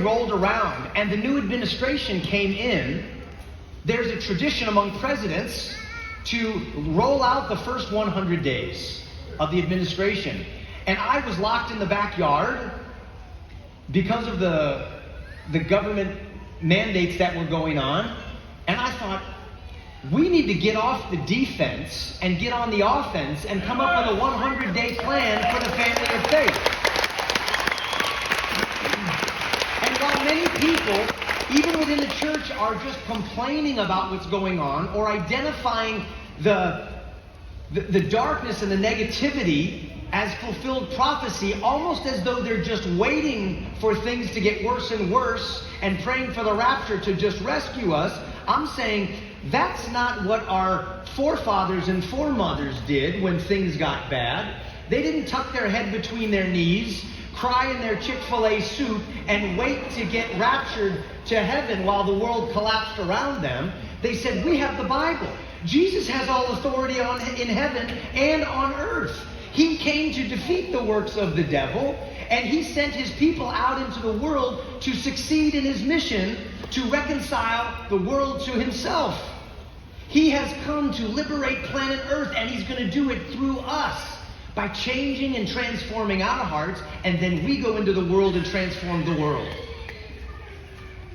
rolled around and the new administration came in, there's a tradition among presidents to roll out the first 100 days of the administration. And I was locked in the backyard because of the government mandates that were going on. And I thought, we need to get off the defense and get on the offense and come up with a 100-day plan for the family of faith. And while many people, even within the church, are just complaining about what's going on or identifying the darkness and the negativity as fulfilled prophecy, almost as though they're just waiting for things to get worse and worse and praying for the rapture to just rescue us, I'm saying that's not what our forefathers and foremothers did when things got bad. They didn't tuck their head between their knees, cry in their Chick-fil-A soup, and wait to get raptured to heaven while the world collapsed around them. They said, we have the Bible. Jesus has all authority in heaven and on earth. He came to defeat the works of the devil, and he sent his people out into the world to succeed in his mission to reconcile the world to himself. He has come to liberate planet Earth, and he's going to do it through us by changing and transforming our hearts, and then we go into the world and transform the world.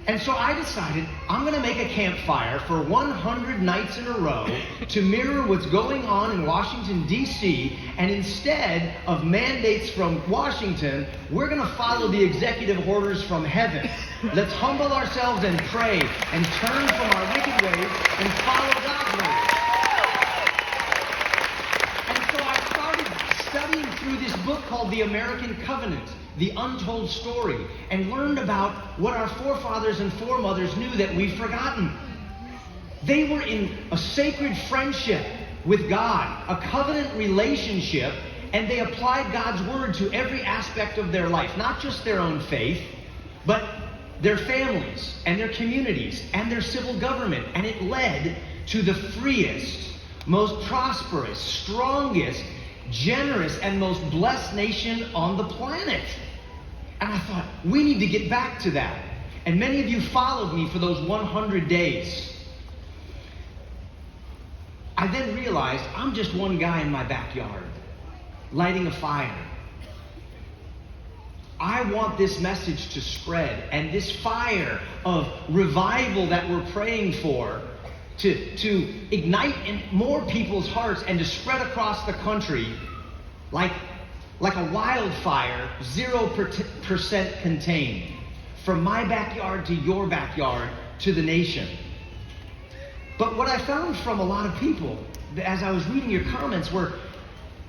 And so I decided I'm going to make a campfire for 100 nights in a row to mirror what's going on in Washington, D.C., and instead of mandates from Washington, we're going to follow the executive orders from heaven. Let's humble ourselves and pray and turn from our wicked ways and follow God's ways. And so I started studying through this book called The American Covenant, The Untold Story, and learned about what our forefathers and foremothers knew that we've forgotten. They were in a sacred friendship with God, a covenant relationship, and they applied God's word to every aspect of their life, not just their own faith, but their families and their communities and their civil government. And it led to the freest, most prosperous, strongest, generous, and most blessed nation on the planet. And I thought, we need to get back to that. And many of you followed me for those 100 days. I then realized I'm just one guy in my backyard, lighting a fire. I want this message to spread, and this fire of revival that we're praying for to ignite in more people's hearts and to spread across the country like a wildfire, 0% contained, from my backyard to your backyard to the nation. But what I found from a lot of people, as I was reading your comments, were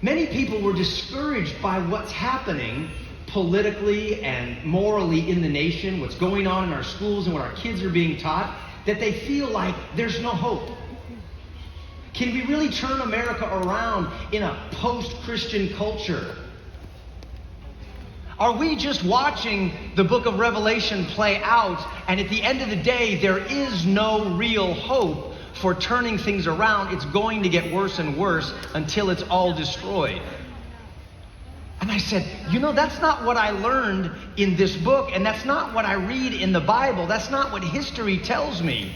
many people were discouraged by what's happening politically and morally in the nation, what's going on in our schools and what our kids are being taught, that they feel like there's no hope. Can we really turn America around in a post-Christian culture? Are we just watching the book of Revelation play out, and at the end of the day, there is no real hope for turning things around? It's going to get worse and worse until it's all destroyed. And I said, that's not what I learned in this book, and that's not what I read in the Bible. That's not what history tells me.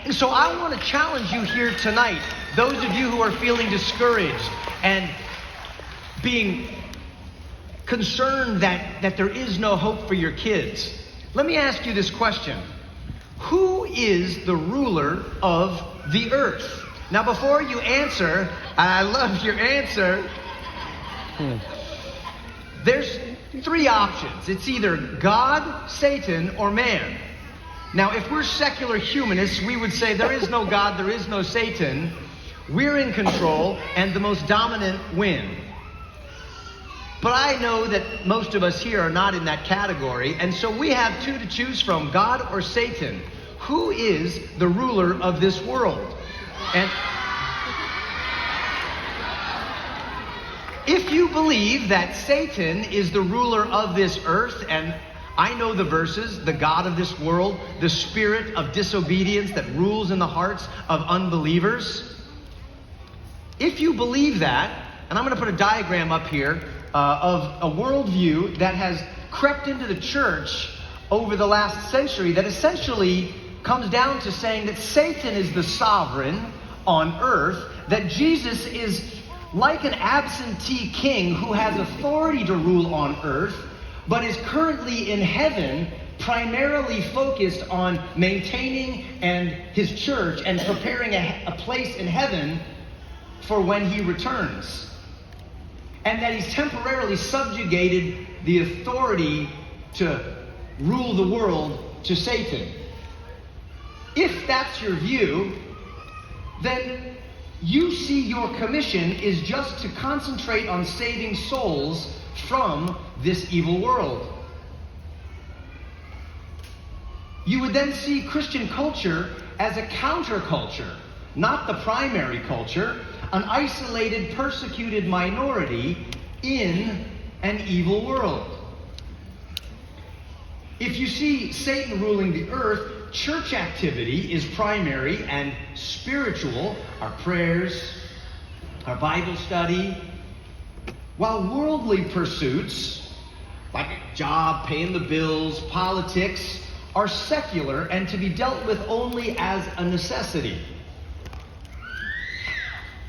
And so I want to challenge you here tonight, those of you who are feeling discouraged and being concerned that there is no hope for your kids. Let me ask you this question. Who is the ruler of the earth? Now, before you answer, I love your answer, there's three options. It's either God, Satan, or man. Now, if we're secular humanists, we would say there is no God, there is no Satan. We're in control, and the most dominant win. But I know that most of us here are not in that category, and so we have two to choose from, God or Satan. Who is the ruler of this world? And if you believe that Satan is the ruler of this earth, and I know the verses, the God of this world, the spirit of disobedience that rules in the hearts of unbelievers. If you believe that, and I'm going to put a diagram up here of a worldview that has crept into the church over the last century that essentially comes down to saying that Satan is the sovereign on earth, that Jesus is like an absentee king who has authority to rule on earth, but is currently in heaven, primarily focused on maintaining his church and preparing a place in heaven for when he returns. And that he's temporarily subjugated the authority to rule the world to Satan. If that's your view, then you see your commission is just to concentrate on saving souls from this evil world. You would then see Christian culture as a counterculture, not the primary culture, an isolated, persecuted minority in an evil world. If you see Satan ruling the earth, church activity is primary and spiritual, our prayers, our Bible study, while worldly pursuits, like a job, paying the bills, politics, are secular and to be dealt with only as a necessity.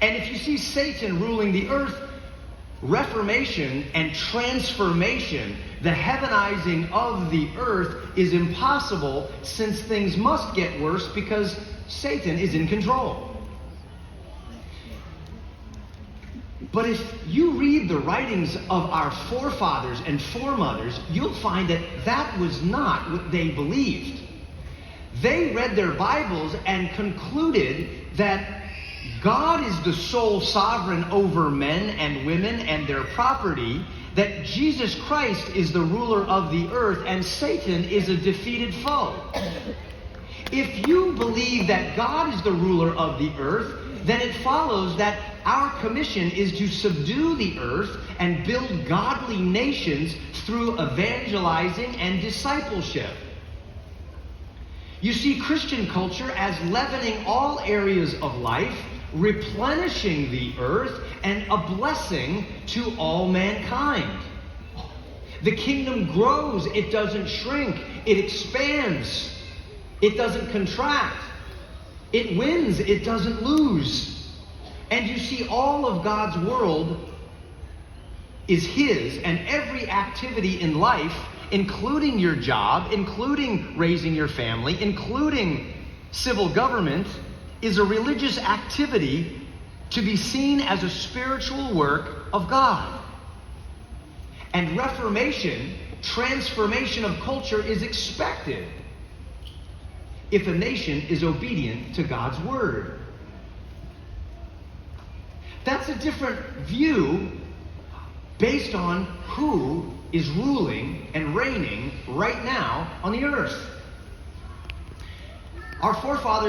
And if you see Satan ruling the earth, reformation and transformation, the heavenizing of the earth, is impossible, since things must get worse because Satan is in control. But if you read the writings of our forefathers and foremothers, you'll find that that was not what they believed. They read their Bibles and concluded that God is the sole sovereign over men and women and their property, that Jesus Christ is the ruler of the earth, and Satan is a defeated foe. If you believe that God is the ruler of the earth, then it follows that our commission is to subdue the earth and build godly nations through evangelizing and discipleship. You see Christian culture as leavening all areas of life, replenishing the earth, and a blessing to all mankind. The kingdom grows, it doesn't shrink. It expands, it doesn't contract. It wins, it doesn't lose. And you see all of God's world is His, and every activity in life, including your job, including raising your family, including civil government, is a religious activity to be seen as a spiritual work of God. And reformation, transformation of culture, is expected if a nation is obedient to God's word. That's a different view based on who is ruling and reigning right now on the earth. Our forefathers